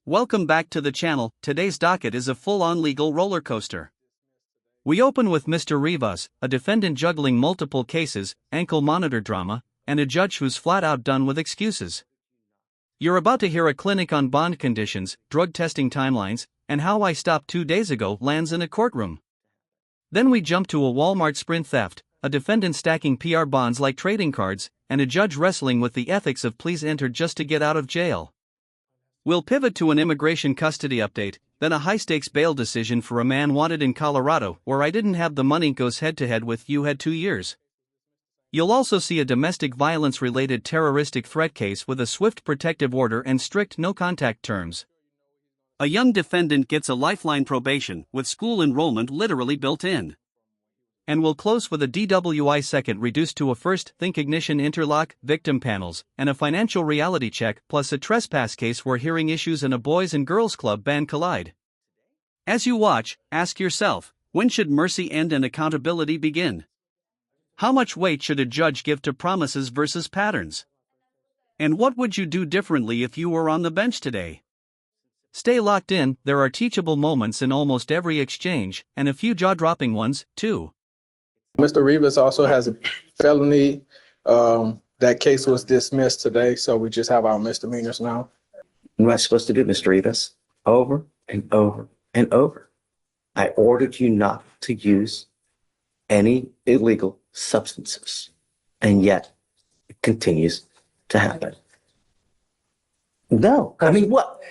Welcome back to the channel. Today's docket is a full-on legal roller coaster. We open with Mr. Rivas, a defendant juggling multiple cases, ankle monitor drama, and a judge who's flat out done with excuses. You're about to hear a clinic on bond conditions, drug testing timelines, and how I stopped 2 days ago lands in a courtroom. Then we jump to a Walmart Sprint theft, a defendant stacking PR bonds like trading cards, and a judge wrestling with the ethics of pleas entered just to get out of jail. We'll pivot to an immigration custody update, then a high-stakes bail decision for a man wanted in Colorado where I didn't have the money goes head-to-head with you had 2 years. You'll also see a domestic violence-related terroristic threat case with a swift protective order and strict no-contact terms. A young defendant gets a lifeline probation with school enrollment literally built in. And we'll close with a DWI second reduced to a first, think ignition interlock, victim panels, and a financial reality check plus a trespass case where hearing issues and a boys and girls club ban collide. As you watch, ask yourself, when should mercy end and accountability begin? How much weight should a judge give to promises versus patterns? And what would you do differently if you were on the bench today? Stay locked in, there are teachable moments in almost every exchange, and a few jaw-dropping ones, too. Mr. Rivas also has a felony. That case was dismissed today, so we just have our misdemeanors now. What am I supposed to do, Mr. Rivas? Over and over and over. I ordered you not to use any illegal substances, and yet it continues to happen. No, I mean, what?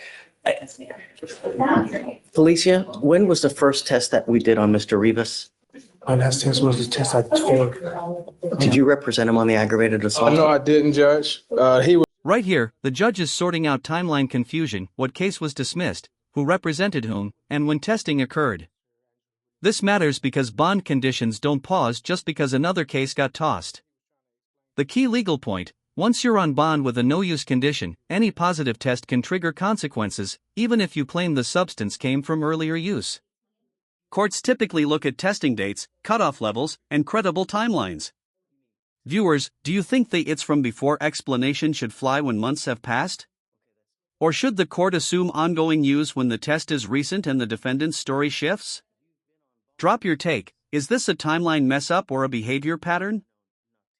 Felicia, when was the first test that we did on Mr. Rivas? My last test was the test I took. Did you represent him on the aggravated assault? No, I didn't, Judge. He was. Right here, the judge is sorting out timeline confusion, what case was dismissed, who represented whom, and when testing occurred. This matters because bond conditions don't pause just because another case got tossed. The key legal point, once you're on bond with a no-use condition, any positive test can trigger consequences, even if you claim the substance came from earlier use. Courts typically look at testing dates, cutoff levels, and credible timelines. Viewers, do you think the "it's from before" explanation should fly when months have passed? Or should the court assume ongoing use when the test is recent and the defendant's story shifts? Drop your take. Is this a timeline mess-up or a behavior pattern?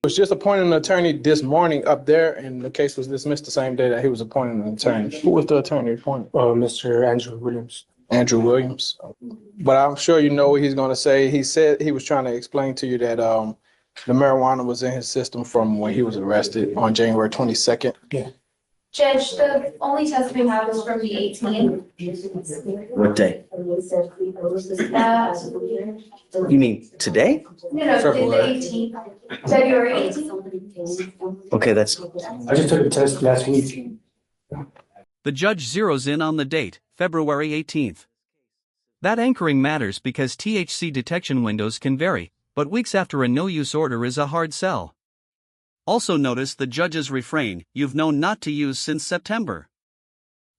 Was just appointed an attorney this morning up there, and the case was dismissed the same day that he was appointed an attorney. Who was the attorney appointed? Mr. Andrew Williams. Andrew Williams. But I'm sure you know what he's going to say. He said he was trying to explain to you that the marijuana was in his system from when he was arrested on January 22nd. Yeah. Judge, the only test we have is from the 18th. What day? You mean today? No, the 18th, February 18th. Okay, that's... I just took the test last week. The judge zeroes in on the date, February 18th. That anchoring matters because THC detection windows can vary, but weeks after a no-use order is a hard sell. Also notice the judge's refrain, you've known not to use since September.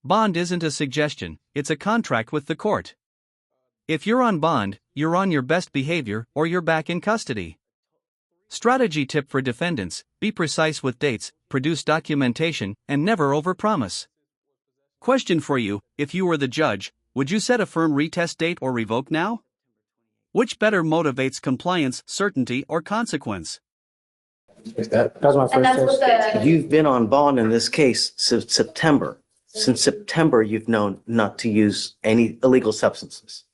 Bond isn't a suggestion, it's a contract with the court. If you're on bond, you're on your best behavior or you're back in custody. Strategy tip for defendants, be precise with dates, produce documentation, and never overpromise. Question for you, if you were the judge, would you set a firm retest date or revoke now? Which better motivates compliance, certainty, or consequence? That was my first test. You've been on bond in this case since September. Since September, you've known not to use any illegal substances.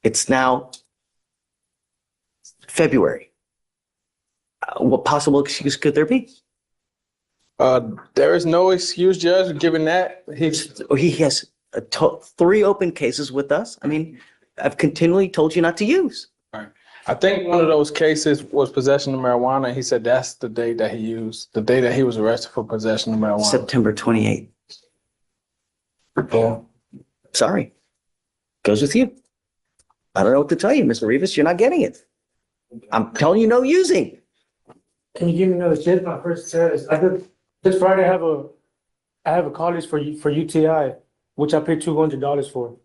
It's now February. What possible excuse could there be? There is no excuse, Judge, given that. He has 3 open cases with us. I mean, I've continually told you not to use. Right. I think one of those cases was possession of marijuana. He said that's the day that he used, the day that he was arrested for possession of marijuana. September 28th. Yeah. Sorry. Goes with you. I don't know what to tell you, Mr. Rivas. You're not getting it. I'm telling you no using. Can you give me another test? My first test. This Friday I have a college for UTI, which I paid $200 for.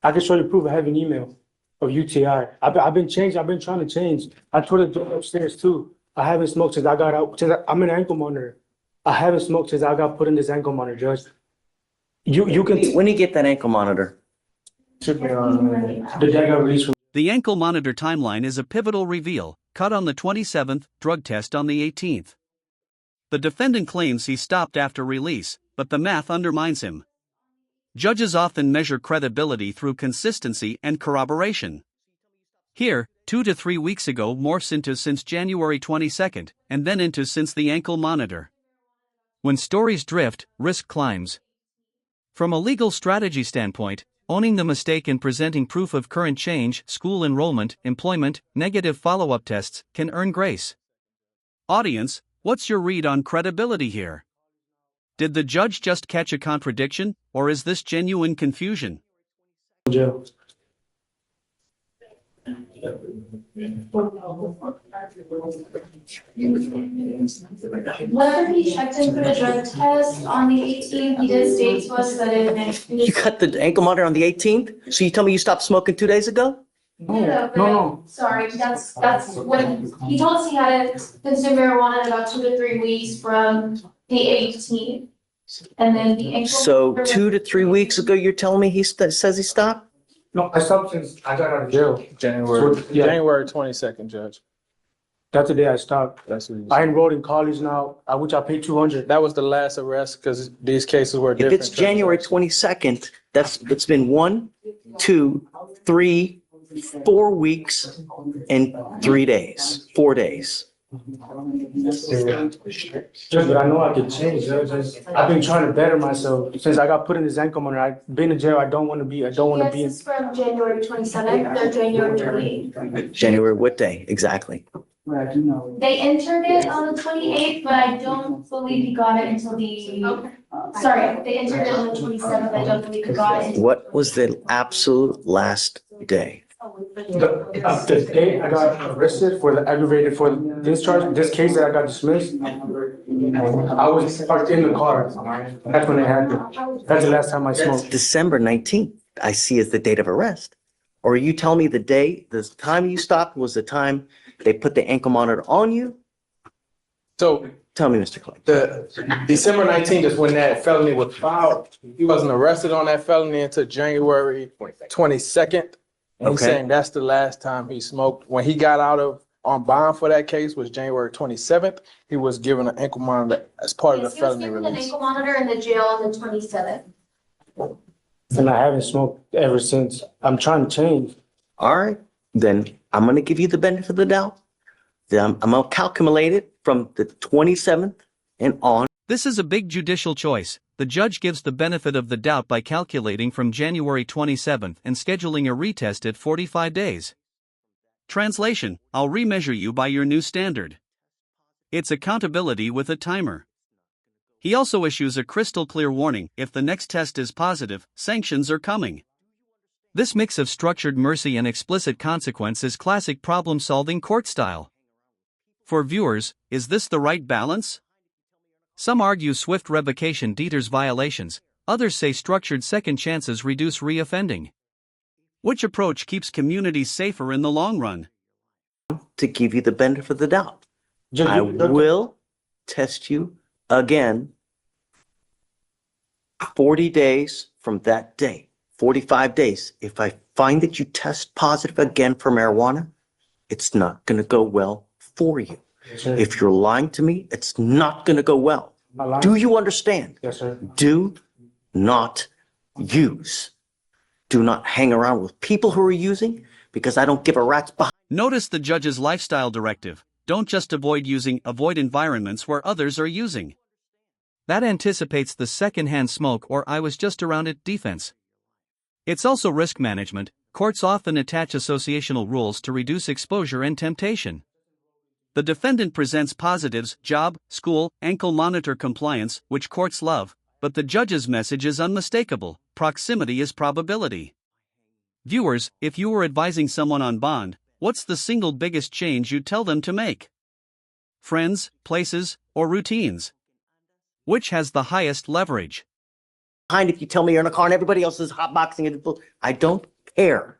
I can show you proof. I have an email of UTI. I've been changed. I've been trying to change. I told the door upstairs too. I haven't smoked since I got out. I'm an ankle monitor. I haven't smoked since I got put in this ankle monitor, Judge. You can, When you get that ankle monitor, the day I got released from. The ankle monitor timeline is a pivotal reveal, cut on the 27th, drug test on the 18th. The defendant claims he stopped after release, but the math undermines him. Judges often measure credibility through consistency and corroboration. Here, 2 to 3 weeks ago morphs into since January 22nd, and then into since the ankle monitor. When stories drift, risk climbs. From a legal strategy standpoint, owning the mistake and presenting proof of current change, school enrollment, employment, negative follow-up tests, can earn grace. Audience, what's your read on credibility here? Did the judge just catch a contradiction, or is this genuine confusion? Jail. Whenever he checked in for the drug test on the 18th, he did state to us that it. you cut the ankle monitor on the 18th? So you tell me you stopped smoking 2 days ago? No. Sorry, that's when he told us he had consumed marijuana in about 2 to 3 weeks from the 18th. And then the ankle. So 2 to 3 weeks ago, you're telling me he says he stopped? No, I stopped since I got out of jail. January 22nd, Judge. That's the day I stopped. That's what he I said. enrolled in college now, which I paid $200. That was the last arrest because these cases were If different. it's January 22nd, it's been 1, 2, 3, 4 weeks and 3 days, 4 days. Judge, but I know I can change, Judge. I've been trying to better myself since I got put in this ankle monitor. I've been in jail. I don't want to be. Yes, it's from January 27th or January 28th. January what day? Exactly. They entered it on the 28th, but I don't believe he got it until sorry, they entered it on the 27th. I don't believe he got it. Until What was the absolute last day? The day I got arrested for the aggravated for this charge, this case that I got dismissed, I was parked in the car. That's when they had me. That's the last time I That's smoked. December 19th, I see as the date of arrest. Or are you telling me the time you stopped was the time they put the ankle monitor on you? So Tell me, Mr. Clay. the December 19th is when that felony was filed. He wasn't arrested on that felony until January 22nd. And he's Okay. saying that's the last time he smoked. When he got out on bond for that case was January 27th. He was given an ankle monitor as part of the Yes, he was felony given an release. ankle monitor in the jail on the 27th. And I haven't smoked ever since. I'm trying to change. All right, then I'm going to give you the benefit of the doubt. Then I'm going to calculate it from the 27th and on. This is a big judicial choice. The judge gives the benefit of the doubt by calculating from January 27th and scheduling a retest at 45 days. Translation: I'll remeasure you by your new standard. It's accountability with a timer. He also issues a crystal clear warning: if the next test is positive, sanctions are coming. This mix of structured mercy and explicit consequence is classic problem-solving court style. For viewers, is this the right balance? Some argue swift revocation deters violations, others say structured second chances reduce reoffending. Which approach keeps communities safer in the long run? To give you the benefit of the doubt. Judge, I will test you again 40 days from that day, 45 days. If I find that you test positive again for marijuana, it's not going to go well for you. Yes, sir. If you're lying to me, it's not going to go well. Am I lying? Do you understand? Yes, sir. Do not use. Do not hang around with people who are using, because I don't give a rat's behind. Notice the judge's lifestyle directive: don't just avoid using, avoid environments where others are using. That anticipates the secondhand smoke or "I was just around it" defense. It's also risk management. Courts often attach associational rules to reduce exposure and temptation. The defendant presents positives: job, school, ankle monitor compliance, which courts love, but the judge's message is unmistakable: proximity is probability. Viewers, if you were advising someone on bond, what's the single biggest change you'd tell them to make? Friends, places, or routines? Which has the highest leverage? If you tell me you're in a car and everybody else is hotboxing it. I don't care.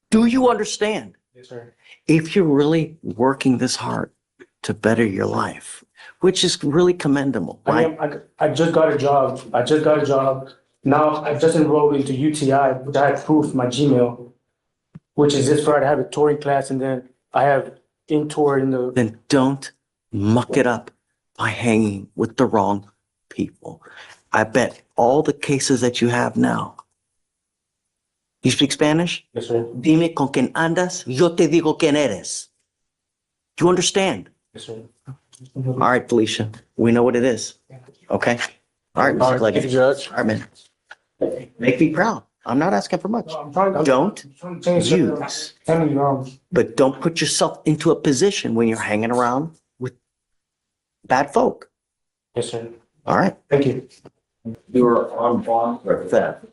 Do you understand? Yes, sir. If you're really working this hard to better your life, which is really commendable, I right? mean, I just got a job. Now I just enrolled into UTI, which I have proof my Gmail, which is this Friday. I have a touring class, and then I have in tour in the. Then don't muck it up by hanging with the wrong people. I bet all the cases that you have now. You speak Spanish? Yes, sir. Dime con quién andas, yo te digo quién eres. Do you understand? Yes, sir. All right, Felicia, we know what it is. Okay? All right, Mr. Thank you, Leggett. Judge. All right, man. Make me proud. I'm not asking for much. I'm trying Don't to change use, Tell me, but don't put yourself into a position when you're hanging around with bad folk. Yes, sir. All right? Thank you. You were on bond for theft.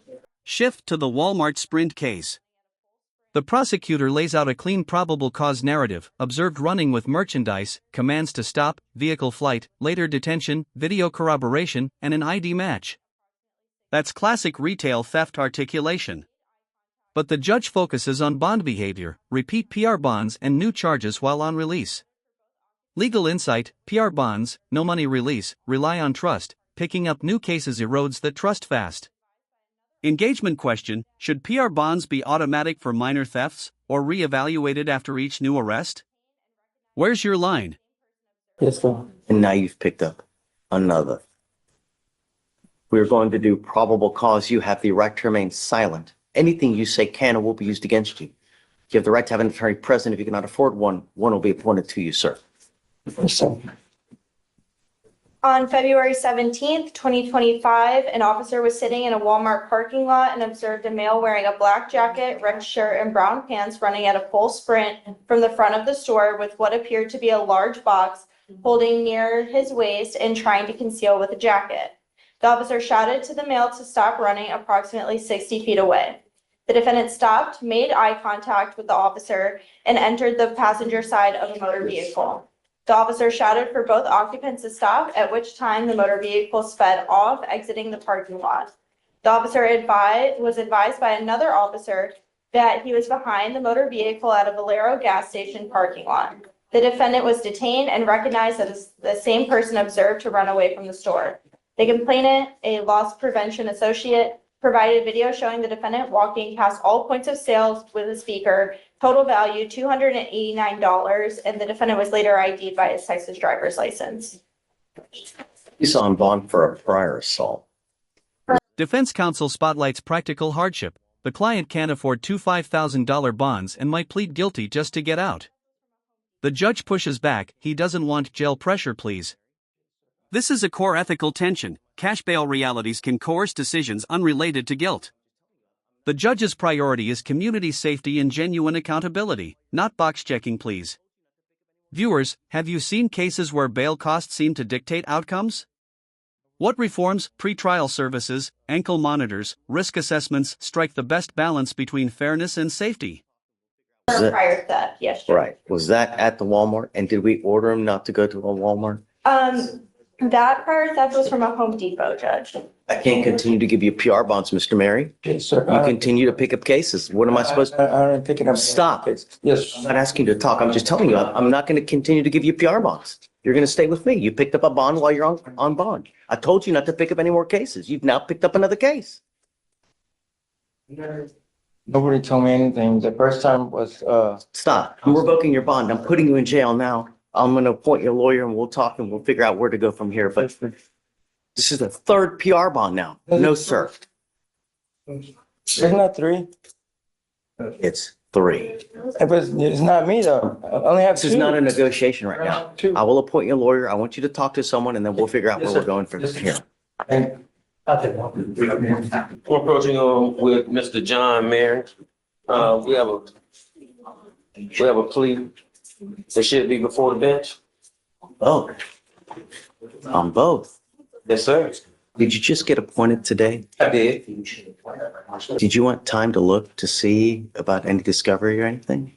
Shift to the Walmart Sprint case. The prosecutor lays out a clean probable cause narrative: observed running with merchandise, commands to stop, vehicle flight, later detention, video corroboration, and an ID match. That's classic retail theft articulation. But the judge focuses on bond behavior, repeat PR bonds, and new charges while on release. Legal insight: PR bonds, no money release, rely on trust, picking up new cases erodes the trust fast. Engagement question: should PR bonds be automatic for minor thefts, or re-evaluated after each new arrest? Where's your line? Yes, sir. And now you've picked up another. We're going to do probable cause. You have the right to remain silent. Anything you say can or will be used against you. You have the right to have an attorney present. If you cannot afford one, one will be appointed to you, sir. Yes, sir. On February 17th, 2025, an officer was sitting in a Walmart parking lot and observed a male wearing a black jacket, red shirt, and brown pants running at a full sprint from the front of the store with what appeared to be a large box holding near his waist and trying to conceal with a jacket. The officer shouted to the male to stop running approximately 60 feet away. The defendant stopped, made eye contact with the officer, and entered the passenger side of a motor vehicle. The officer shouted for both occupants to stop, at which time the motor vehicle sped off, exiting the parking lot. The officer was advised by another officer that he was behind the motor vehicle at a Valero gas station parking lot. The defendant was detained and recognized as the same person observed to run away from the store. The complainant, a loss prevention associate, provided video showing the defendant walking past all points of sales with a speaker, total value $289, and the defendant was later ID'd by his Texas driver's license. He's on bond for a prior assault. Defense counsel spotlights practical hardship. The client can't afford two $5,000 bonds and might plead guilty just to get out. The judge pushes back: he doesn't want jail pressure, please. This is a core ethical tension. Cash bail realities can coerce decisions unrelated to guilt. The judge's priority is community safety and genuine accountability, not box checking, please. Viewers, have you seen cases where bail costs seem to dictate outcomes? What reforms, pretrial services, ankle monitors, risk assessments strike the best balance between fairness and safety? Prior theft, yes. Right. Was that at the Walmart? And did we order him not to go to a Walmart? That prior theft was from a Home Depot, Judge. I can't continue to give you PR bonds, Mr. Mary. Yes, sir. You continue to pick up cases. What am I supposed to? I don't pick it up. Stop. Yes. I'm not asking you to talk. I'm just telling you, I'm not going to continue to give you PR bonds. You're going to stay with me. You picked up a bond while you're on bond. I told you not to pick up any more cases. You've now picked up another case. Nobody told me anything. The first time was, Stop. I'm revoking your bond. I'm putting you in jail now. I'm going to appoint you a lawyer and we'll talk and we'll figure out where to go from here. But this is the third PR bond now. No, sir. isn't that three? It's 3. It's not me though. I only have This two. is not a negotiation right now. Two. I will appoint you a lawyer. I want you to talk to someone and then we'll figure out where we're going from here. And We're approaching with Mr. John Mayer. We have a plea that should be before the bench. Oh, on both. Yes, sir. Did you just get appointed today? I did. Did you want time to look to see about any discovery or anything?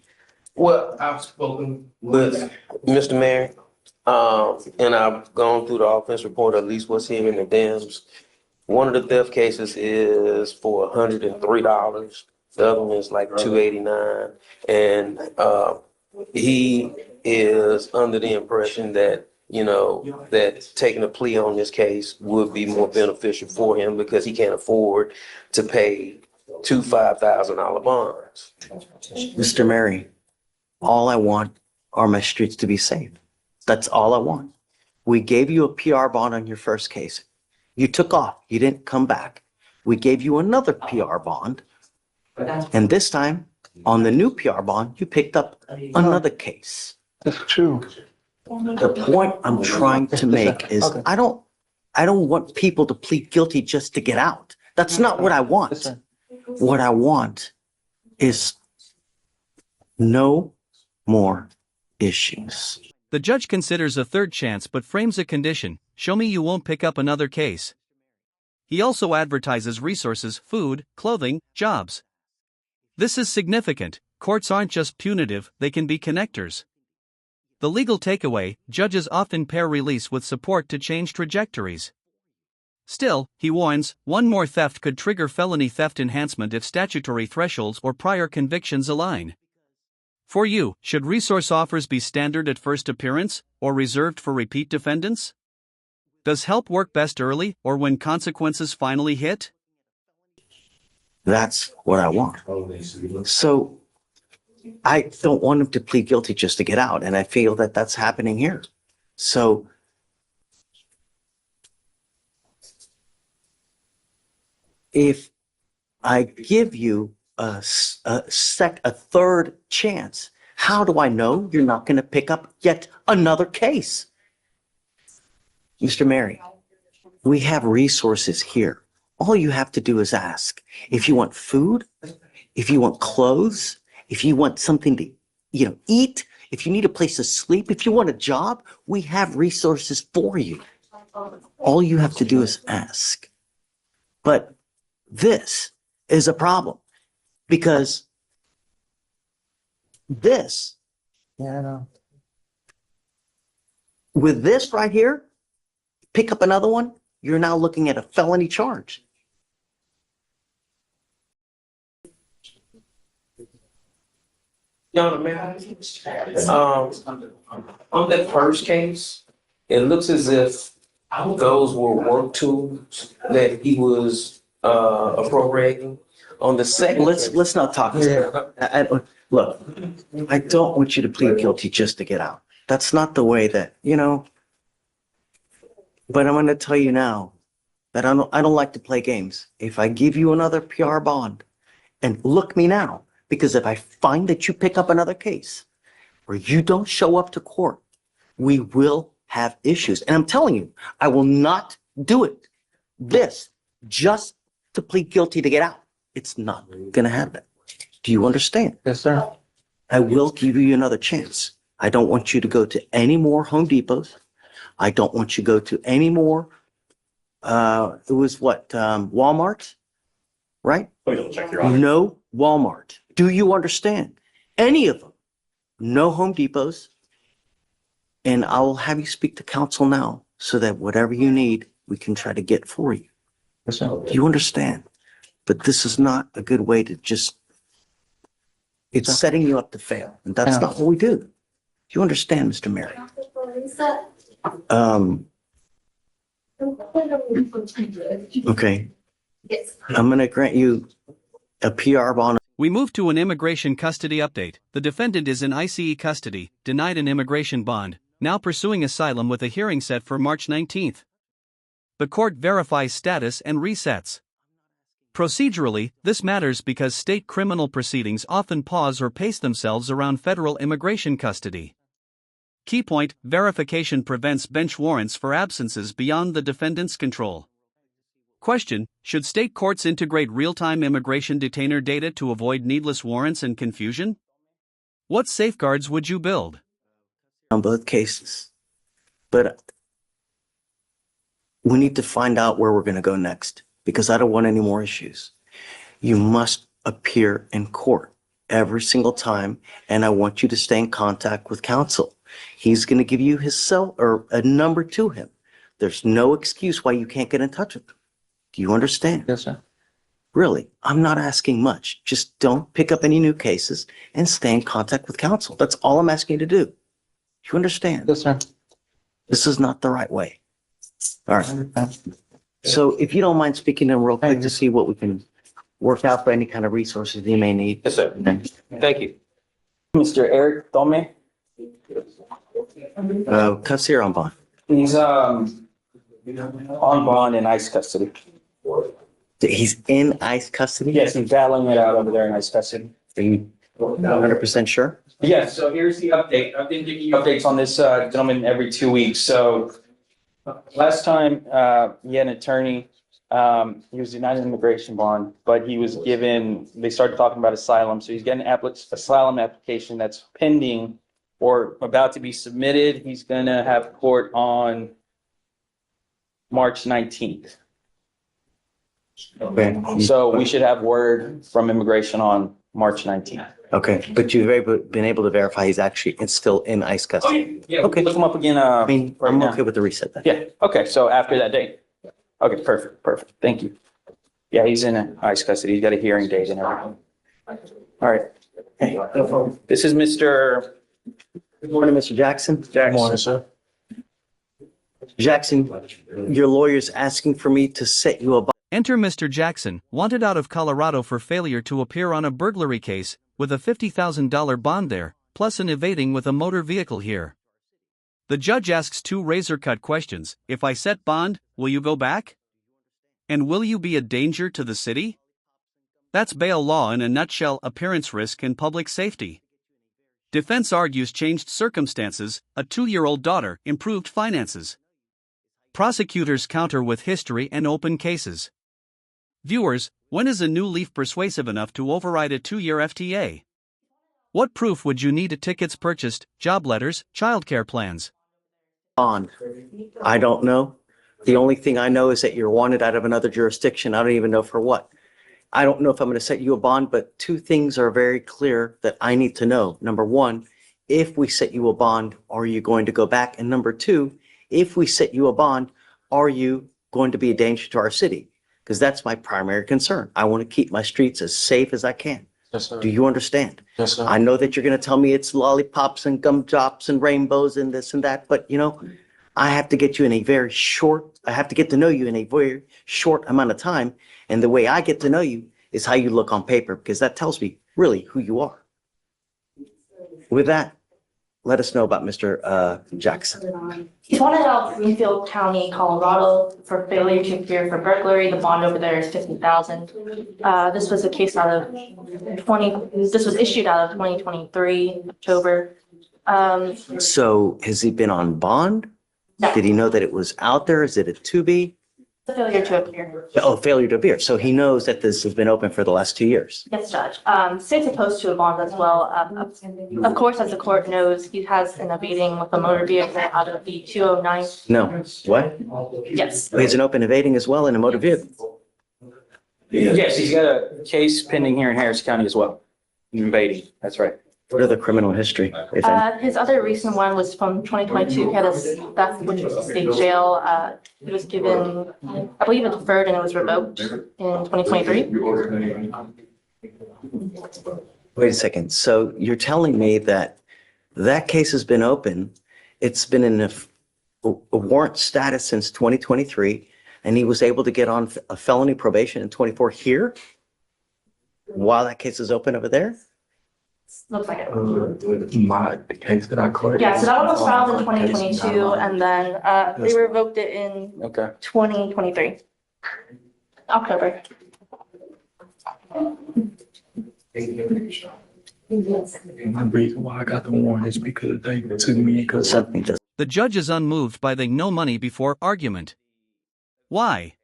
Well, I've spoken with Mr. Mayer, and I've gone through the offense report, at least what's here in the Dems. One of the theft cases is for $103. The other one is like $289. And he is under the impression that that taking a plea on this case would be more beneficial for him because he can't afford to pay two $5,000 bonds. Mr. Mary, all I want are my streets to be safe. That's all I want. We gave you a PR bond on your first case. You took off. You didn't come back. We gave you another PR bond. And this time, on the new PR bond, you picked up another case. That's true. The point I'm trying to make is Okay. I don't want people to plead guilty just to get out. That's not what I Yes, want. sir. What I want is no more issues. The judge considers a third chance but frames a condition: show me you won't pick up another case. He also advertises resources, food, clothing, jobs. This is significant. Courts aren't just punitive, they can be connectors. The legal takeaway: judges often pair release with support to change trajectories. Still, he warns, one more theft could trigger felony theft enhancement if statutory thresholds or prior convictions align. For you, should resource offers be standard at first appearance, or reserved for repeat defendants? Does help work best early, or when consequences finally hit? That's what I want. So I don't want him to plead guilty just to get out, and I feel that that's happening here. So if I give you a third chance, how do I know you're not going to pick up yet another case? Mr. Mary, we have resources here. All you have to do is ask. If you want food, if you want clothes, if you want something to, eat, if you need a place to sleep, if you want a job, we have resources for you. All you have to do is ask. But this is a problem because this, Yeah, I know. with this right here, pick up another one, you're now looking at a felony charge. Your Honor, may I? On that first case, it looks as if those were work tools that he was appropriating. On the second. Let's not talk. Look, I don't want you to plead guilty just to get out. That's not the way that, but I'm going to tell you now that I don't like to play games. If I give you another PR bond, and look me now, because if I find that you pick up another case or you don't show up to court, we will have issues. And I'm telling you, I will not do it. This just to plead guilty to get out. It's not going to happen. Do you understand? Yes, sir. I will give you another chance. I don't want you to go to any more Home Depots. I don't want you to go to any more, it was what, Walmart, right? No Walmart. Do you understand? Any of them. No Home Depots. And I will have you speak to counsel now so that whatever you need, we can try to get for you. Yes, sir. Do you understand? But this is not a good way to just, it's setting you up to fail. And that's Yeah. not what we do. Do you understand, Mr. Mary? Okay. I'm going to grant you a PR bond. We move to an immigration custody update. The defendant is in ICE custody, denied an immigration bond, now pursuing asylum with a hearing set for March 19th. The court verifies status and resets. Procedurally, this matters because state criminal proceedings often pause or pace themselves around federal immigration custody. Key point: verification prevents bench warrants for absences beyond the defendant's control. Question: should state courts integrate real-time immigration detainer data to avoid needless warrants and confusion? What safeguards would you build? On both cases. But we need to find out where we're going to go next because I don't want any more issues. You must appear in court every single time, and I want you to stay in contact with counsel. He's going to give you his cell or a number to him. There's no excuse why you can't get in touch with him. Do you understand? Yes, sir. Really, I'm not asking much. Just don't pick up any new cases and stay in contact with counsel. That's all I'm asking you to do. You understand? Yes, sir. This is not the right way. All right. So if you don't mind speaking to him real quick to see what we can work out for any kind of resources he may need. Yes, sir. Thank you. Mr. Eric Tome, Custody or on bond? he's, on bond in ICE custody. He's in ICE custody? Yes, he's battling it out over there in ICE custody. Are you 100% sure? Yes, so here's the update. I've been giving you updates on this gentleman every 2 weeks. So last time he had an attorney, he was denied an immigration bond, but he was given, they started talking about asylum. So he's getting an asylum application that's pending or about to be submitted. He's going to have court on March 19th. Okay. So we should have word from immigration on March 19th. Okay, but you've been able to verify it's still in ICE custody? Yeah, Okay. look him up again. I mean, right I'm now. okay with the reset then. Yeah, okay, so after that date. Okay, perfect. Thank you. Yeah, he's in ICE custody. He's got a hearing date and everything. All right. Hey, this is Mr. Good morning, Mr. Jackson. Good morning, sir. Jackson, your lawyer's asking for me to set you a bond. Enter Mr. Jackson, wanted out of Colorado for failure to appear on a burglary case, with a $50,000 bond there, plus an evading with a motor vehicle here. The judge asks two razor-cut questions. If I set bond, will you go back? And will you be a danger to the city? That's bail law in a nutshell: appearance risk and public safety. Defense argues changed circumstances, a 2-year-old daughter, improved finances. Prosecutors counter with history and open cases. Viewers, when is a new leaf persuasive enough to override a 2-year FTA? What proof would you need? Tickets purchased, job letters, childcare plans? Bond. I don't know. The only thing I know is that you're wanted out of another jurisdiction. I don't even know for what. I don't know if I'm going to set you a bond, but two things are very clear that I need to know. Number one, if we set you a bond, are you going to go back? And number two, if we set you a bond, are you going to be a danger to our city? Because that's my primary concern. I want to keep my streets as safe as I can. Yes, sir. Do you understand? Yes, sir. I know that you're going to tell me it's lollipops and gumdrops and rainbows and this and that, but I have to get you in a very short, I have to get to know you in a very short amount of time. And the way I get to know you is how you look on paper, because that tells me really who you are. With that, let us know about Mr. Jackson. He's wanted out of Greenfield County, Colorado for failure to appear for burglary. The bond over there is $50,000. This was a case this was issued out of 2023, October. So has he been on bond? No. Did he know that it was out there? Is it a to be? The failure to appear. Oh, failure to appear. So he knows that this has been open for the last 2 years. Yes, Judge. State's opposed to a bond as well. Of course, as the court knows, he has an evading with a motor vehicle out of the 209. No. What? Yes. He has an open evading as well in a motor vehicle. Yes, he's got a case pending here in Harris County as well. Invading, that's right. What are the criminal history, if any? His other recent one was from 2022. He had a theft, which was a state jail. He was given, I believe, it deferred and it was revoked in 2023. Wait a second. So you're telling me that that case has been open, it's been in a warrant status since 2023, and he was able to get on a felony probation in 24 here while that case is open over there? Looks like it. The case that I caught. Yeah, so that one was filed in 2022 and then they revoked it in Okay. 2023. October. The reason why I got the warrant is because they took me because Something does. The judge is unmoved by the no money before argument. Why?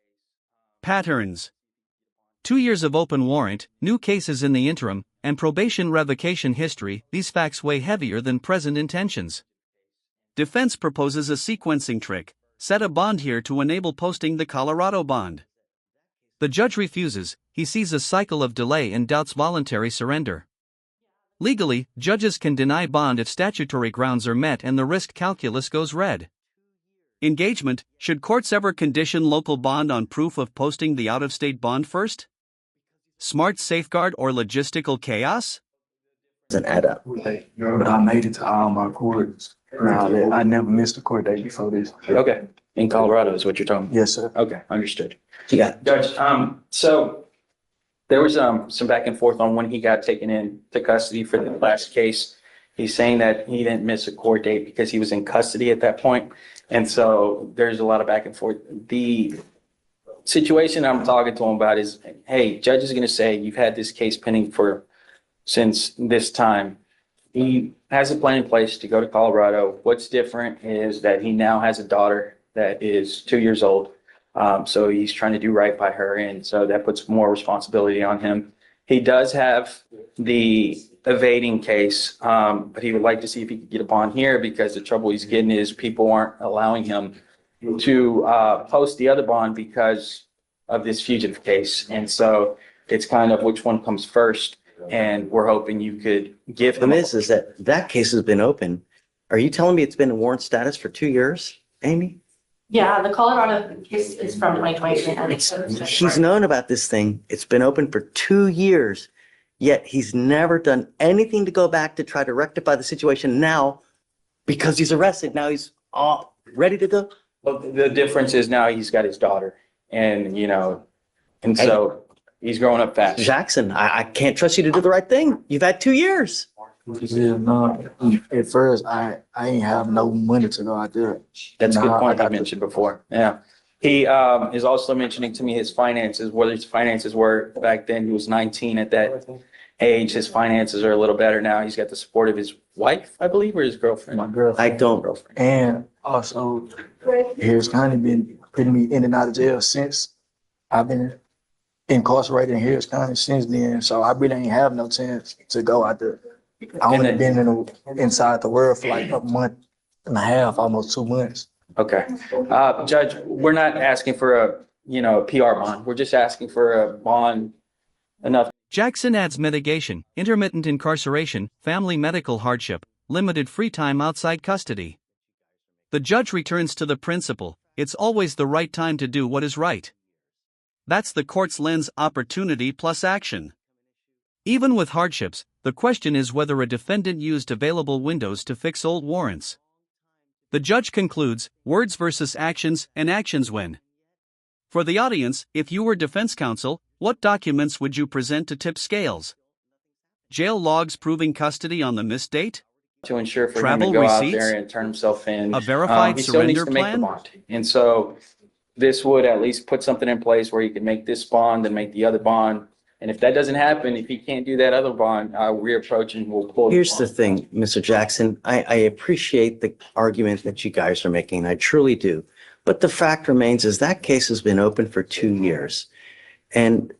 Patterns. 2 years of open warrant, new cases in the interim, and probation revocation history. These facts weigh heavier than present intentions. Defense proposes a sequencing trick: set a bond here to enable posting the Colorado bond. The judge refuses. He sees a cycle of delay and doubts voluntary surrender. Legally, judges can deny bond if statutory grounds are met and the risk calculus goes red. Engagement: should courts ever condition local bond on proof of posting the out-of-state bond first? Smart safeguard or logistical chaos? Doesn't add up. but I made it to all my courts Nah, I never missed a court date before this. Okay, in Colorado is what you're talking about? Yes, sir. Okay, understood. Yeah. Judge, so there was some back and forth on when he got taken into custody for the last case. He's saying that he didn't miss a court date because he was in custody at that point. And so there's a lot of back and forth. The situation I'm talking to him about is, hey, judge is going to say you've had this case pending since this time. He has a plan in place to go to Colorado. What's different is that he now has a daughter that is 2 years old. So he's trying to do right by her. And so that puts more responsibility on him. He does have the evading case, but he would like to see if he could get a bond here because the trouble he's getting is people aren't allowing him to post the other bond because of this fugitive case. And so it's kind of which one comes first. And we're hoping you could give him. The thing is that case has been open. Are you telling me it's been in warrant status for 2 years, Amy? Yeah, the Colorado case is from 2023. I think so. He's known about this thing. It's been open for 2 years, yet he's never done anything to go back to try to rectify the situation. Now, because he's arrested, now he's all ready to go. Well, the difference is now he's got his daughter and, and so he's growing up fast. Jackson, I can't trust you to do the right thing. You've had 2 years. Yeah, no. At first, I ain't have no money to go out there. That's a good point I you mentioned before. Yeah. He is also mentioning to me his finances, whether his finances were back then. He was 19 at that age. His finances are a little better now. He's got the support of his wife, I believe, or his girlfriend. My girlfriend. I don't. And also, Harris County been putting me in and out of jail since I've been incarcerated in Harris County since then. So I really ain't have no chance to go out there. I only been inside the world for like a month and a half, almost 2 months. Okay. Judge, we're not asking for a PR bond. We're just asking for a bond enough. Jackson adds mitigation, intermittent incarceration, family medical hardship, limited free time outside custody. The judge returns to the principle, it's always the right time to do what is right. That's the court's lens: opportunity plus action. Even with hardships, the question is whether a defendant used available windows to fix old warrants. The judge concludes, words versus actions, and actions win. For the audience, if you were defense counsel, what documents would you present to tip scales? Jail logs proving custody on the missed date? To ensure for Travel him to go receipts? out there and turn himself in. A verified he still needs surrender to make the plan? bond. And so this would at least put something in place where he can make this bond and make the other bond. And if that doesn't happen, if he can't do that other bond, we're approaching, we'll pull. Here's the thing, Mr. Jackson. I appreciate the argument that you guys are making. I truly do. But the fact remains is that case has been open for 2 years. And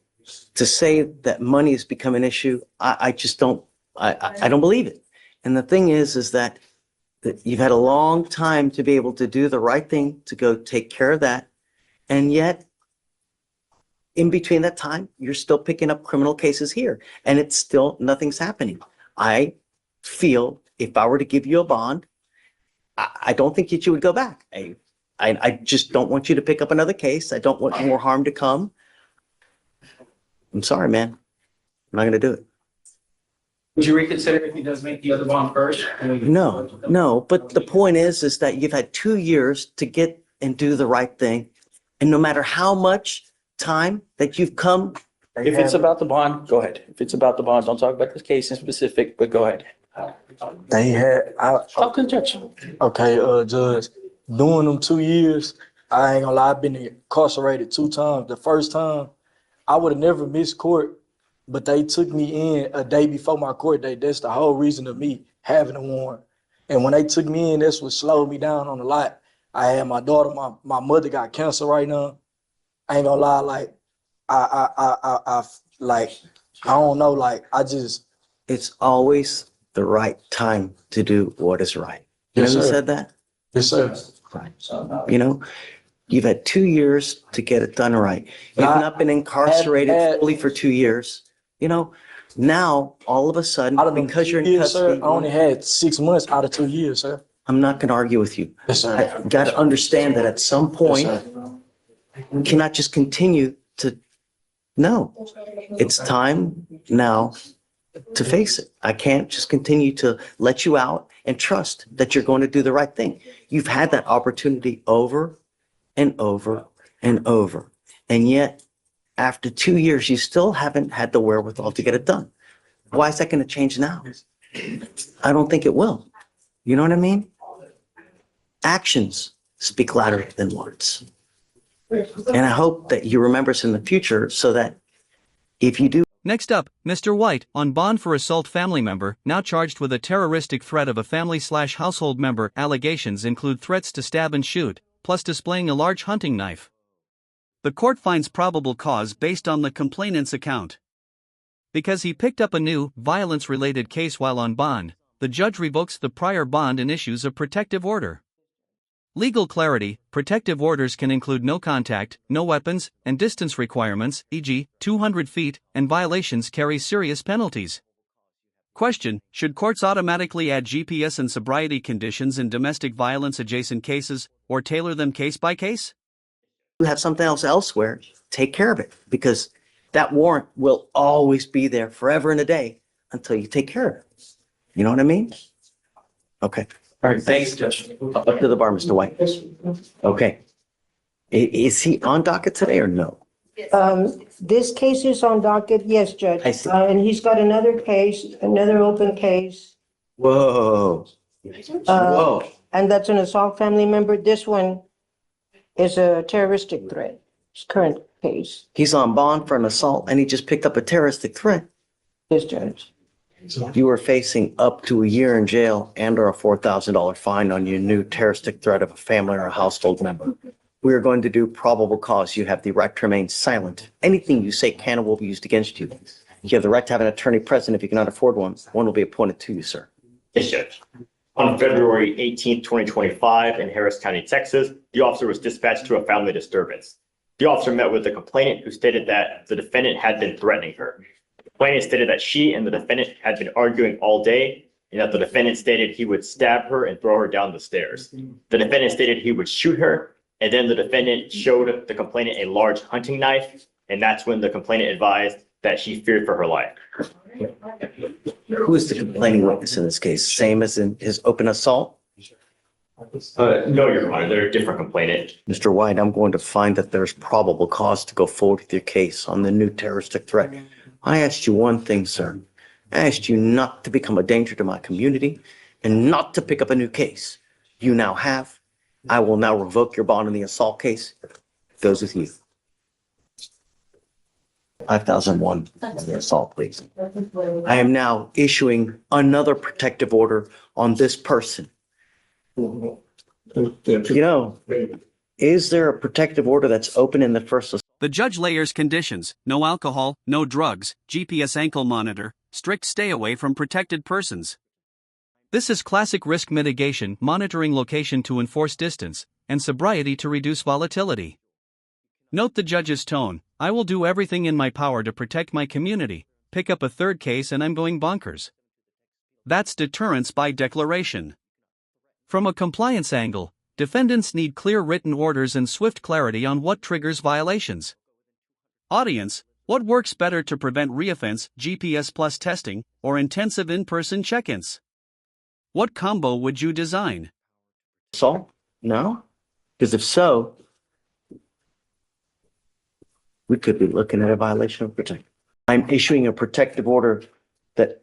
to say that money has become an issue, I just don't, I don't believe it. And the thing is that you've had a long time to be able to do the right thing, to go take care of that. And yet, in between that time, you're still picking up criminal cases here, and it's still, nothing's happening. I feel if I were to give you a bond, I don't think that you would go back. I just don't want you to pick up another case. I don't want more harm to come. I'm sorry, man. I'm not going to do it. Would you reconsider if he does make the other bond first? No. But the point is that you've had 2 years to get and do the right thing. And no matter how much time that you've come. If it's about the bond, go ahead. If it's about the bond, don't talk about this case in specific, but go ahead. They had, Talk to the judge. okay, Judge, during them 2 years, I ain't gonna lie, I've been incarcerated 2 times. The first time, I would have never missed court, but they took me in a day before my court date. That's the whole reason of me having a warrant. And when they took me in, that's what slowed me down on a lot. I had my daughter, my mother got cancer right now. I ain't gonna lie, like, I don't know, like, It's always the right time to do what is right. You know who said that? Yes, sir. Right. You've had 2 years to get it done right. You've not been incarcerated fully for 2 years. Now, all of a sudden, because you're in custody. I only had 6 months out of 2 years, sir. I'm not going to argue with you. Yes, sir. I've got to understand that at some point, we cannot just continue to, no. It's time now to face it. I can't just continue to let you out and trust that you're going to do the right thing. You've had that opportunity over and over and over. And yet, after 2 years, you still haven't had the wherewithal to get it done. Why is that going to change now? I don't think it will. You know what I mean? Actions speak louder than words. And I hope that you remember this in the future so that if you do. Next up, Mr. White, on bond for assault family member, now charged with a terroristic threat of a family/household member. Allegations include threats to stab and shoot, plus displaying a large hunting knife. The court finds probable cause based on the complainant's account. Because he picked up a new, violence-related case while on bond, the judge revokes the prior bond and issues a protective order. Legal clarity: protective orders can include no contact, no weapons, and distance requirements, e.g., 200 feet, and violations carry serious penalties. Question: should courts automatically add GPS and sobriety conditions in domestic violence adjacent cases, or tailor them case by case? You have something else elsewhere, take care of it, because that warrant will always be there forever and a day until you take care of it. You know what I mean? Okay. All right, thanks, Judge. Up to the bar, Mr. White. Okay. Is he on docket today or no? This case is on docket, yes, Judge. I see. And he's got another case, another open case, Whoa. Whoa. and that's an assault family member. This one is a terroristic threat, his current case. He's on bond for an assault and he just picked up a terroristic threat. Yes, Judge. You are facing up to a year in jail and or a $4,000 fine on your new terroristic threat of a family or a household member. We are going to do probable cause. You have the right to remain silent. Anything you say can or will be used against you. You have the right to have an attorney present. If you cannot afford one, one will be appointed to you, sir. Yes, Judge. On February 18th, 2025, in Harris County, Texas, the officer was dispatched to a family disturbance. The officer met with the complainant, who stated that the defendant had been threatening her. The complainant stated that she and the defendant had been arguing all day, and that the defendant stated he would stab her and throw her down the stairs. The defendant stated he would shoot her, and then the defendant showed the complainant a large hunting knife, and that's when the complainant advised that she feared for her life. Who is the complaining witness in this case? Same as in his open assault? No, Your Honor, they're a different complainant. Mr. White, I'm going to find that there's probable cause to go forward with your case on the new terroristic threat. I asked you one thing, sir. I asked you not to become a danger to my community and not to pick up a new case. You now have. I will now revoke your bond in the assault case. It goes with you. 5001, the assault, please. I am now issuing another protective order on this person. You know, is there a protective order that's open in the first? The judge layers conditions: no alcohol, no drugs, GPS ankle monitor, strict stay away from protected persons. This is classic risk mitigation: monitoring location to enforce distance, and sobriety to reduce volatility. Note the judge's tone: I will do everything in my power to protect my community. Pick up a third case and I'm going bonkers. That's deterrence by declaration. From a compliance angle, defendants need clear written orders and swift clarity on what triggers violations. Audience: what works better to prevent reoffense, GPS plus testing, or intensive in-person check-ins? What combo would you design? Assault? No? Because if so, we could be looking at a violation of protective. I'm issuing a protective order that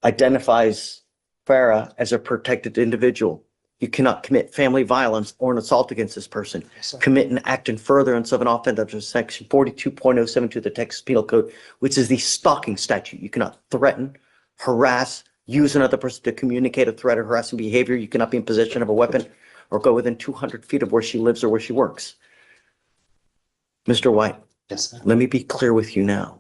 identifies Farah as a protected individual. You cannot commit family violence or an assault against this person. Commit an act in furtherance of an offense under section 42.072 of the Texas Penal Code, which is the stalking statute. You cannot threaten, harass, use another person to communicate a threat or harassing behavior. You cannot be in possession of a weapon or go within 200 feet of where she lives or where she works. Mr. White, let me be clear with you now.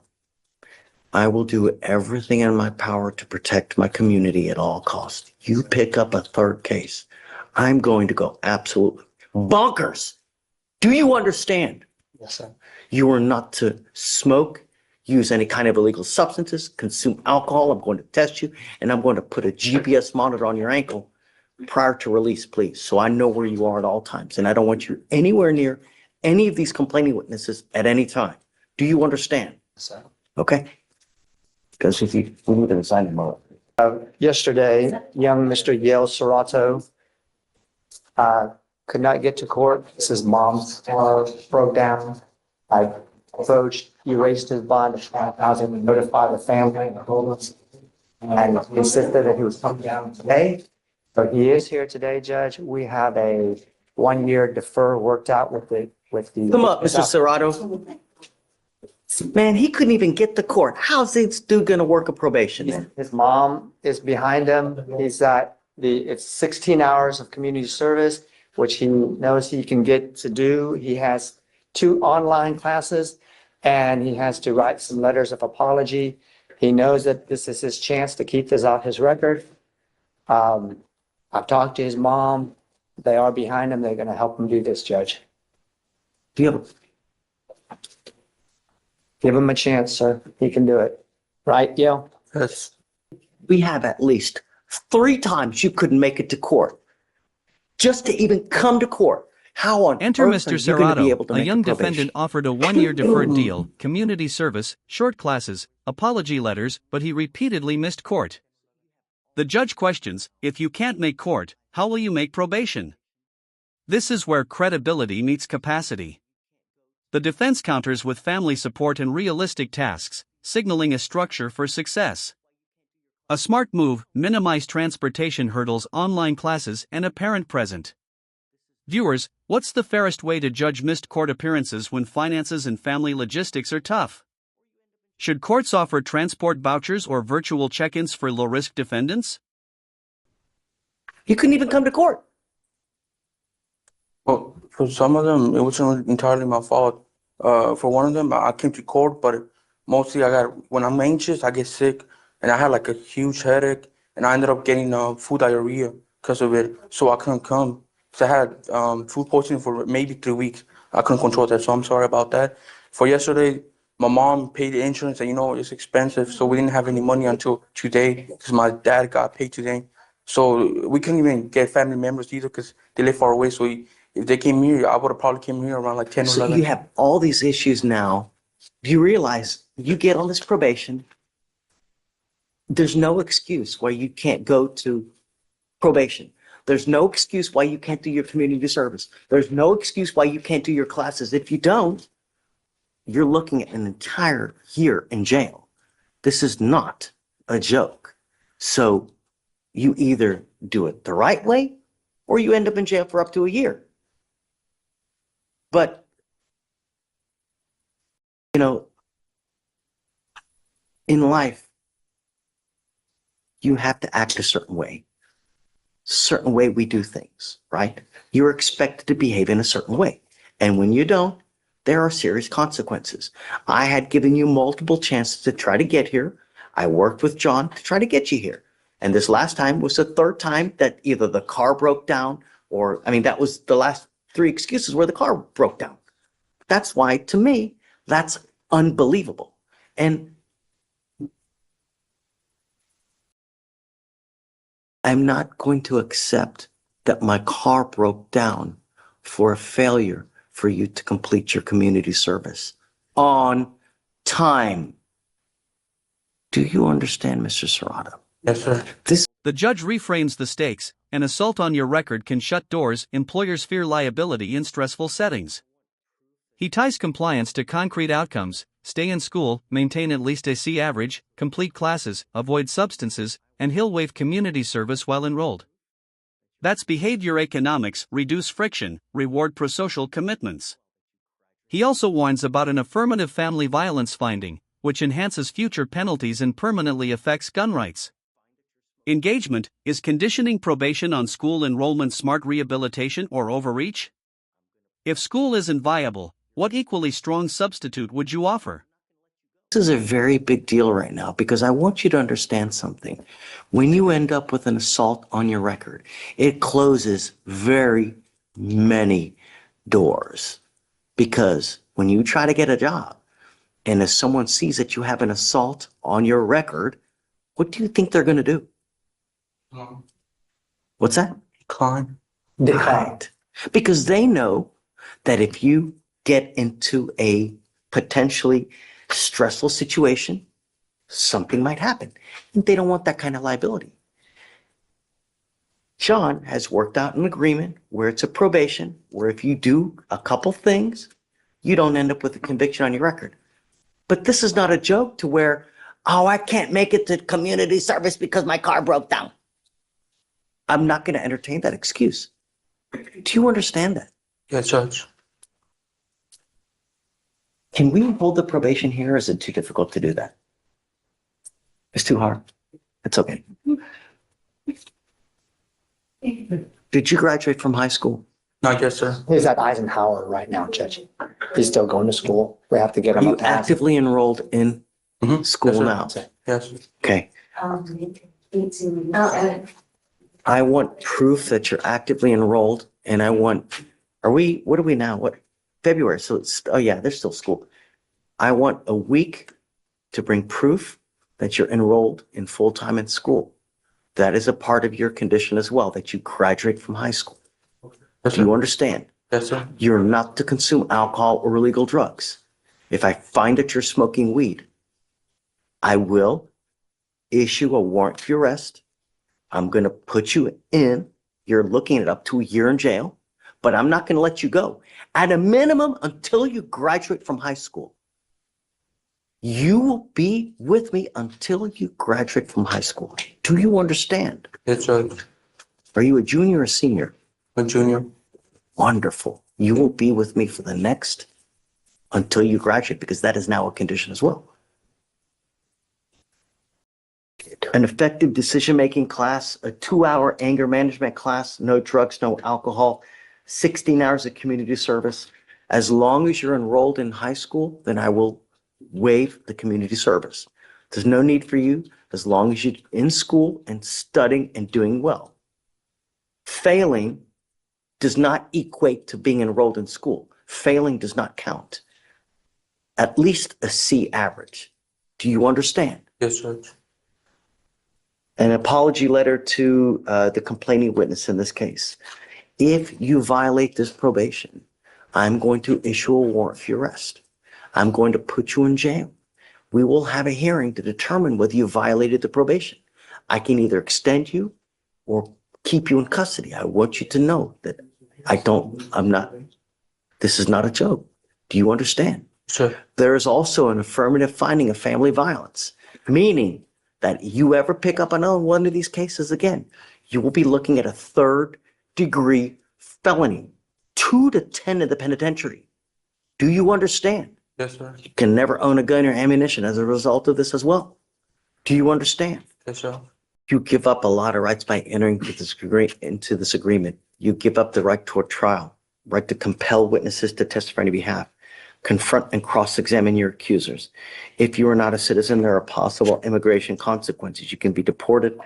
I will do everything in my power to protect my community at all costs. You pick up a third case, I'm going to go absolutely bonkers. Do you understand? Yes, sir. You are not to smoke, use any kind of illegal substances, consume alcohol. I'm going to test you, and I'm going to put a GPS monitor on your ankle prior to release, please, so I know where you are at all times, and I don't want you anywhere near any of these complaining witnesses at any time. Do you understand? Yes, sir. Okay. Because if you move to the sign mode. Yesterday, young Mr. Yale Serrato could not get to court. His mom's car broke down. I approached, erased his bond of $5,000 and notified the family and told them, and insisted that he was coming down today. So he is here today, Judge. We have a 1-year defer worked out with the. Come up, Mr. Serrato. Man, he couldn't even get to court. How's this dude gonna work a probation, man? His mom is behind him. He's got it's 16 hours of community service, which he knows he can get to do. He has 2 online classes and he has to write some letters of apology. He knows that this is his chance to keep this off his record. I've talked to his mom. They are behind him. They're going to help him do this, Judge. Give him a chance, sir. He can do it. Right, Yale? Yes. We have at least 3 times you couldn't make it to court. Just to even come to court. How on Enter earth Mr. are you going to be able Serrato, to a make young the probation? defendant offered a 1-year deferred deal, community service, short classes, apology letters, but he repeatedly missed court. The judge questions, if you can't make court, how will you make probation? This is where credibility meets capacity. The defense counters with family support and realistic tasks, signaling a structure for success. A smart move, minimize transportation hurdles, online classes, and a parent present. Viewers, what's the fairest way to judge missed court appearances when finances and family logistics are tough? Should courts offer transport vouchers or virtual check-ins for low-risk defendants? You couldn't even come to court. Well, for some of them, it wasn't entirely my fault. For one of them, I came to court, but mostly when I'm anxious, I get sick, and I had like a huge headache, and I ended up getting food diarrhea because of it, so I couldn't come. So I had food poisoning for maybe 3 weeks. I couldn't control that, so I'm sorry about that. For yesterday, my mom paid the insurance, and it's expensive, so we didn't have any money until today because my dad got paid today. So we couldn't even get family members either because they live far away. So if they came here, I would have probably came here around like 10 or So 11. you have all these issues now. You realize you get on this probation. There's no excuse why you can't go to probation. There's no excuse why you can't do your community service. There's no excuse why you can't do your classes. If you don't, you're looking at an entire year in jail. This is not a joke. So you either do it the right way or you end up in jail for up to a year. But, in life, you have to act a certain way we do things, right? You're expected to behave in a certain way. And when you don't, there are serious consequences. I had given you multiple chances to try to get here. I worked with John to try to get you here. And this last time was the 3rd time that either the car broke down that was the last 3 excuses where the car broke down. That's why, to me, that's unbelievable. And I'm not going to accept that my car broke down for a failure for you to complete your community service on time. Do you understand, Mr. Serrato? Yes, sir. The judge reframes the stakes. An assault on your record can shut doors. Employers fear liability in stressful settings. He ties compliance to concrete outcomes: stay in school, maintain at least a C average, complete classes, avoid substances, and he'll waive community service while enrolled. That's behavior economics: reduce friction, reward prosocial commitments. He also warns about an affirmative family violence finding, which enhances future penalties and permanently affects gun rights. Engagement: is conditioning probation on school enrollment smart rehabilitation or overreach? If school isn't viable, what equally strong substitute would you offer? This is a very big deal right now because I want you to understand something. When you end up with an assault on your record, it closes very many doors. Because when you try to get a job and if someone sees that you have an assault on your record, what do you think they're going to do? What's that? Decline. Right. Because they know that if you get into a potentially stressful situation, something might happen. And they don't want that kind of liability. John has worked out an agreement where it's a probation, where if you do a couple things, you don't end up with a conviction on your record. But this is not a joke to where, oh, I can't make it to community service because my car broke down. I'm not going to entertain that excuse. Do you understand that? Yes, Judge. Can we hold the probation here? Or is it too difficult to do that? It's too hard. It's okay. Did you graduate from high school? Not yet, sir. He's at Eisenhower right now, Judge. He's still going to school. We have to get Are him you a pass. actively enrolled in school Yes, sir. now? Yes. Okay. I want proof that you're actively enrolled, and I want, what are we now? What, February? So it's, oh yeah, there's still school. I want a week to bring proof that you're enrolled in full-time in school. That is a part of your condition as well, that you graduate from high school. Yes, Do you sir. understand? Yes, sir. You're not to consume alcohol or illegal drugs. If I find that you're smoking weed, I will issue a warrant for your arrest. I'm going to put you in. You're looking at up to a year in jail, but I'm not going to let you go. At a minimum, until you graduate from high school. You will be with me until you graduate from high school. Do you understand? Yes, Judge. Are you a junior or senior? A junior. Wonderful. You will be with me for the next until you graduate, because that is now a condition as well. An effective decision-making class, a 2-hour anger management class, no drugs, no alcohol, 16 hours of community service. As long as you're enrolled in high school, then I will waive the community service. There's no need for you as long as you're in school and studying and doing well. Failing does not equate to being enrolled in school. Failing does not count. At least a C average. Do you understand? Yes, Judge. An apology letter to the complaining witness in this case. If you violate this probation, I'm going to issue a warrant for your arrest. I'm going to put you in jail. We will have a hearing to determine whether you violated the probation. I can either extend you or keep you in custody. I want you to know that this is not a joke. Do you understand? Sure. There is also an affirmative finding of family violence, meaning that you ever pick up on one of these cases again, you will be looking at a 3rd-degree felony, 2 to 10 in the penitentiary. Do you understand? Yes, sir. You can never own a gun or ammunition as a result of this as well. Do you understand? Yes, sir. You give up a lot of rights by entering into this agreement. You give up the right to a trial, right to compel witnesses to testify on your behalf, confront and cross-examine your accusers. If you are not a citizen, there are possible immigration consequences. You can be deported,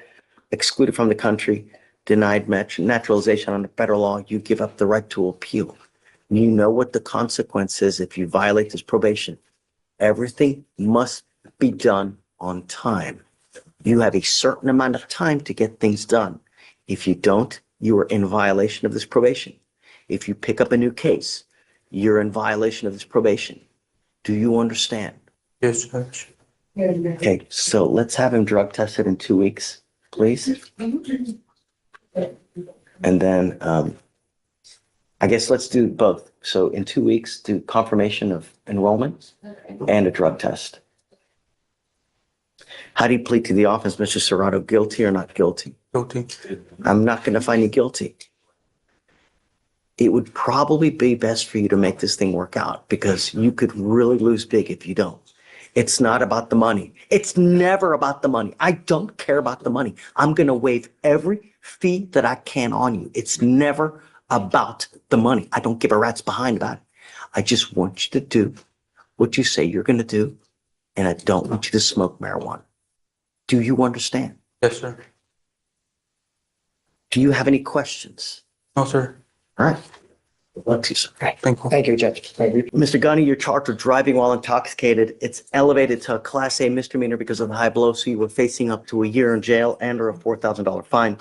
excluded from the country, denied naturalization under federal law. You give up the right to appeal. You know what the consequence is if you violate this probation. Everything must be done on time. You have a certain amount of time to get things done. If you don't, you are in violation of this probation. If you pick up a new case, you're in violation of this probation. Do you understand? Yes, Judge. Okay, so let's have him drug tested in 2 weeks, please. And then I guess let's do both. So in 2 weeks, do confirmation of enrollment and a drug test. How do you plead to the offense, Mr. Serrato? Guilty or not guilty? Guilty. I'm not going to find you guilty. It would probably be best for you to make this thing work out, because you could really lose big if you don't. It's not about the money. It's never about the money. I don't care about the money. I'm going to waive every fee that I can on you. It's never about the money. I don't give a rat's behind about it. I just want you to do what you say you're going to do, and I don't want you to smoke marijuana. Do you understand? Yes, sir. Do you have any questions? No, sir. All right. Thank you, sir. Thank you. Thank you, Judge. Thank you. Mr. Gunny, you're charged with driving while intoxicated. It's elevated to a Class A misdemeanor because of the high blow, so you were facing up to a year in jail and or a $4,000 fine.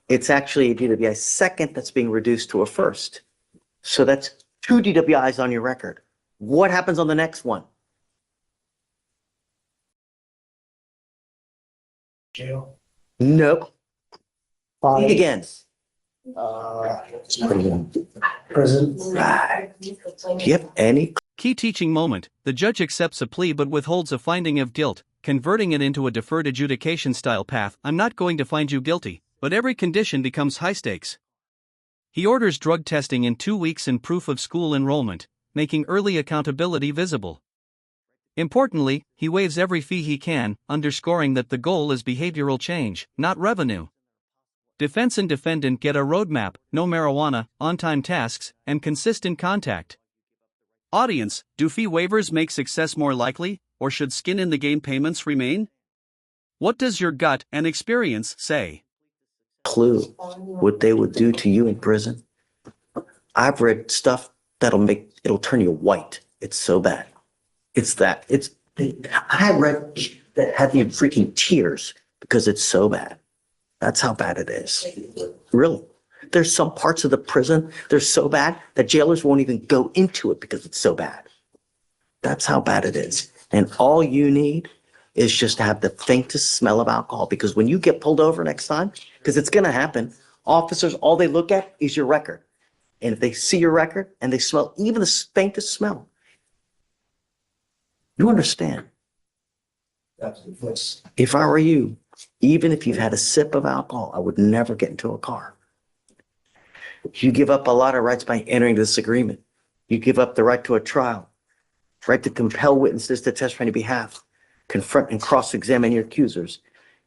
It's actually a DWI second that's being reduced to a first. So that's 2 DWIs on your record. What happens on the next one? Jail. Nope. Five. Again. Prison. Right. Do you have any? Key teaching moment: the judge accepts a plea but withholds a finding of guilt, converting it into a deferred adjudication style path. I'm not going to find you guilty, but every condition becomes high stakes. He orders drug testing in 2 weeks and proof of school enrollment, making early accountability visible. Importantly, he waives every fee he can, underscoring that the goal is behavioral change, not revenue. Defense and defendant get a roadmap: no marijuana, on-time tasks, and consistent contact. Audience: do fee waivers make success more likely, or should skin in the game payments remain? What does your gut and experience say? Clue what they would do to you in prison? I've read stuff it'll turn you white. It's so bad. I read that had you freaking tears because it's so bad. That's how bad it is. Really. There's some parts of the prison, they're so bad that jailers won't even go into it because it's so bad. That's how bad it is. And all you need is just to have the faintest smell of alcohol, because when you get pulled over next time, because it's going to happen, officers, all they look at is your record. And if they see your record and they smell even the faintest smell, you understand. If I were you, even if you've had a sip of alcohol, I would never get into a car. You give up a lot of rights by entering this agreement. You give up the right to a trial, right to compel witnesses to testify on your behalf, confront and cross-examine your accusers.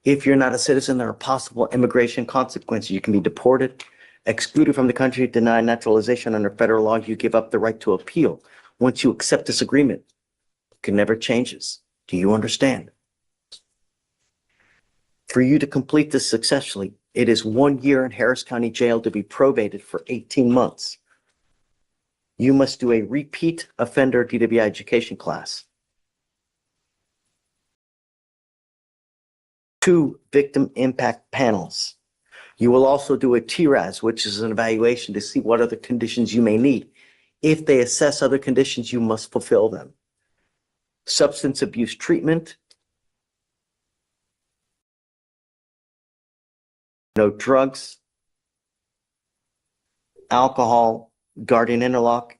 If you're not a citizen, there are possible immigration consequences. You can be deported, excluded from the country, denied naturalization under federal law. You give up the right to appeal. Once you accept this agreement, it can never changes. Do you understand? For you to complete this successfully, it is 1 year in Harris County Jail to be probated for 18 months. You must do a repeat offender DWI education class. 2 victim impact panels. You will also do a TRAS, which is an evaluation to see what other conditions you may need. If they assess other conditions, you must fulfill them. Substance abuse treatment. No drugs, alcohol, guardian interlock,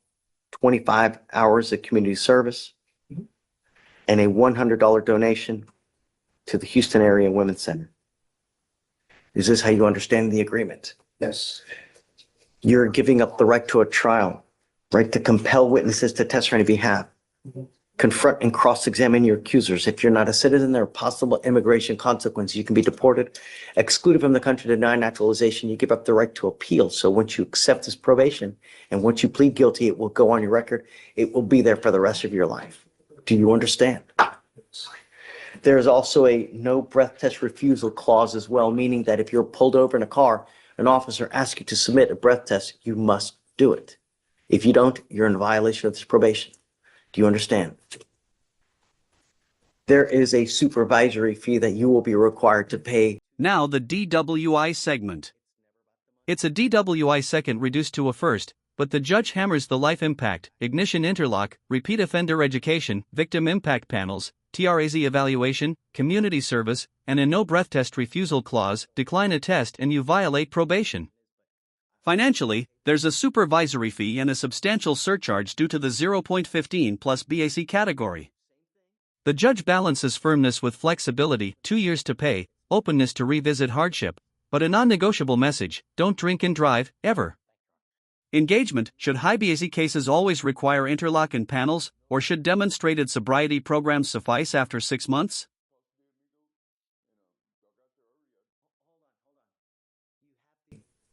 25 hours of community service, and a $100 donation to the Houston Area Women's Center. Is this how you understand the agreement? Yes. You're giving up the right to a trial, right to compel witnesses to testify on your behalf, confront and cross-examine your accusers. If you're not a citizen, there are possible immigration consequences. You can be deported, excluded from the country, denied naturalization. You give up the right to appeal. So once you accept this probation and once you plead guilty, it will go on your record. It will be there for the rest of your life. Do you understand? There is also a no breath test refusal clause as well, meaning that if you're pulled over in a car, an officer asks you to submit a breath test, you must do it. If you don't, you're in violation of this probation. Do you understand? There is a supervisory fee that you will be required to pay. Now the DWI segment. It's a DWI second reduced to a first, but the judge hammers the life impact, ignition interlock, repeat offender education, victim impact panels, TRAZ evaluation, community service, and a no breath test refusal clause. Decline a test and you violate probation. Financially, there's a supervisory fee and a substantial surcharge due to the 0.15 plus BAC category. The judge balances firmness with flexibility, 2 years to pay, openness to revisit hardship, but a non-negotiable message: don't drink and drive, ever. Engagement: should high BAC cases always require interlock and panels, or should demonstrated sobriety programs suffice after 6 months?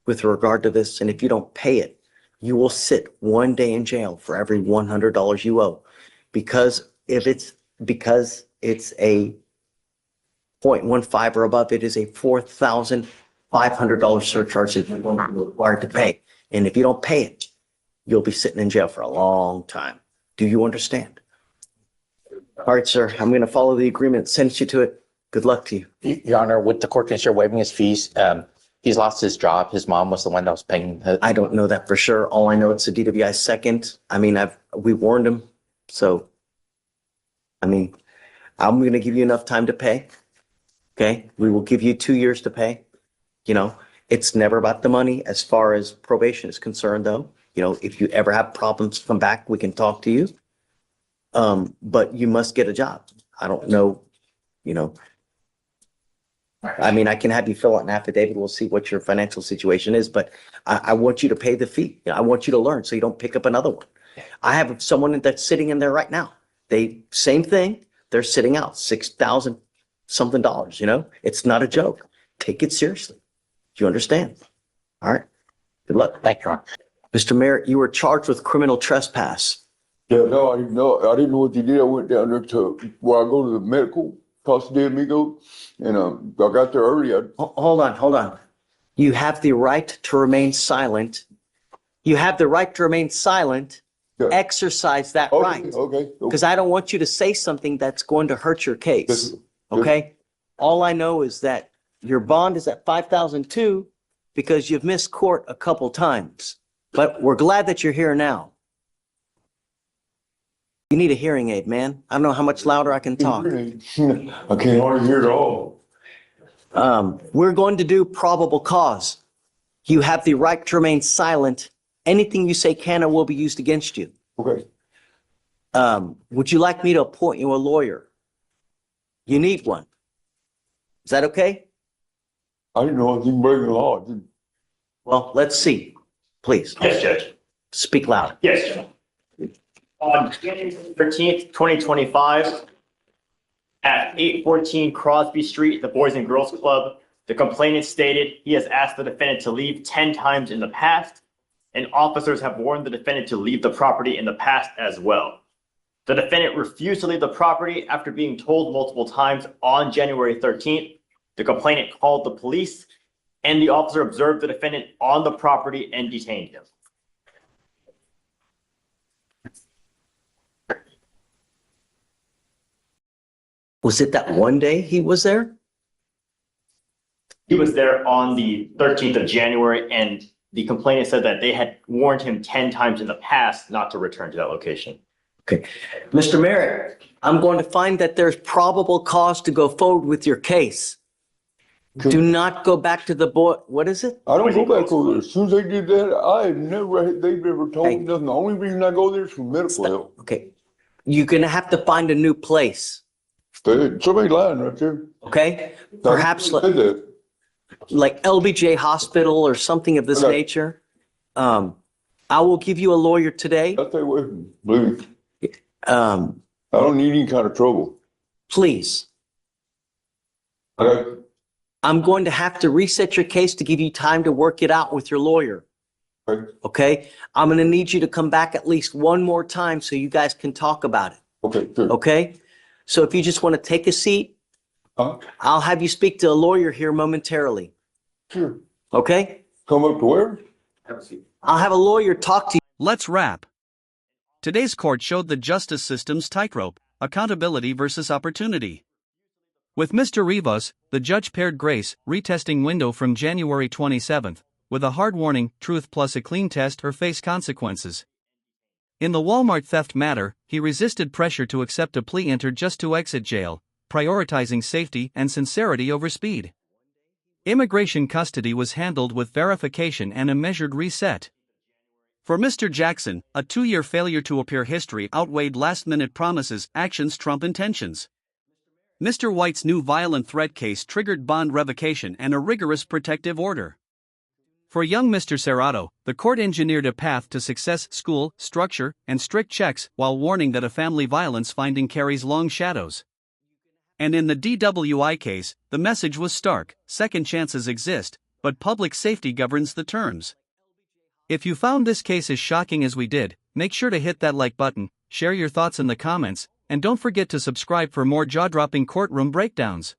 With regard to this, and if you don't pay it, you will sit 1 day in jail for every $100 you owe. Because it's a 0.15 or above, it is a $4,500 surcharge that you're going to be required to pay. And if you don't pay it, you'll be sitting in jail for a long time. Do you understand? All right, sir, I'm going to follow the agreement, send you to it. Good luck to you. Your Honor, with the court consider waiving his fees, he's lost his job. His mom was the one that was paying. I don't know that for sure. All I know, it's a DWI second. I mean, we warned him. So, I mean, I'm going to give you enough time to pay. Okay, we will give you 2 years to pay. You know, it's never about the money as far as probation is concerned, though. You know, if you ever have problems, come back, we can talk to you. But you must get a job. I don't know, you know. I mean, I can have you fill out an affidavit. We'll see what your financial situation is, but I want you to pay the fee. I want you to learn so you don't pick up another one. I have someone that's sitting in there right now. Same thing. They're sitting out $6,000 something dollars, you know? It's not a joke. Take it seriously. Do you understand? All right. Good luck. Thank you. Mr. Mayor, you were charged with criminal trespass. Yeah, no, I didn't know. I didn't know what you did. I went down there to where I go to the medical, Costa de Amigo, and I got there early. Hold on. You have the right to remain silent. You have the right to remain silent. Yeah. Exercise that right. Okay. Because I don't want you to say something that's going to hurt your case. Okay? All I know is that your bond is at $5,002 because you've missed court a couple times. But we're glad that you're here now. You need a hearing aid, man. I don't know how much louder I can talk. I can't hardly hear at all. We're going to do probable cause. You have the right to remain silent. Anything you say can or will be used against you. Okay. Would you like me to appoint you a lawyer? You need one. Is that okay? I didn't know I was even breaking the law. Well, let's see. Please. Yes, Judge. Speak loud. Yes, Judge. On January 13th, 2025, at 814 Crosby Street, the Boys and Girls Club, the complainant stated he has asked the defendant to leave 10 times in the past, and officers have warned the defendant to leave the property in the past as well. The defendant refused to leave the property after being told multiple times on January 13th. The complainant called the police, and the officer observed the defendant on the property and detained him. Was it that one day he was there? He was there on the 13th of January, and the complainant said that they had warned him 10 times in the past not to return to that location. Okay. Mr. Merritt, I'm going to find that there's probable cause to go forward with your case. Do not go back to the what is it? I don't go back over there. As soon as they did that, they've never told me nothing. The only reason I go there is for medical help. Okay. You're going to have to find a new place. Somebody lying right there. Okay. Perhaps like LBJ Hospital or something of this nature. I will give you a lawyer today. I'll stay away from me, believe me. I don't need any kind of trouble. Please. I'm going to have to reset your case to give you time to work it out with your lawyer. Okay? I'm going to need you to come back at least one more time so you guys can talk about it. Okay, sure. Okay? So if you just want to take a seat, I'll have you speak to a lawyer here momentarily. Sure. Okay? Come up to where? Have a seat. I'll have a lawyer talk to you. Let's wrap. Today's court showed the justice system's tightrope, accountability versus opportunity. With Mr. Rivas, the judge paired grace, retesting window from January 27th, with a hard warning, truth plus a clean test or face consequences. In the Walmart theft matter, he resisted pressure to accept a plea entered just to exit jail, prioritizing safety and sincerity over speed. Immigration custody was handled with verification and a measured reset. For Mr. Jackson, a 2-year failure to appear history outweighed last-minute promises, actions trump intentions. Mr. White's new violent threat case triggered bond revocation and a rigorous protective order. For young Mr. Serrato, the court engineered a path to success, school, structure, and strict checks while warning that a family violence finding carries long shadows. And in the DWI case, the message was stark: second chances exist, but public safety governs the terms. If you found this case as shocking as we did, make sure to hit that like button, share your thoughts in the comments, and don't forget to subscribe for more jaw-dropping courtroom breakdowns.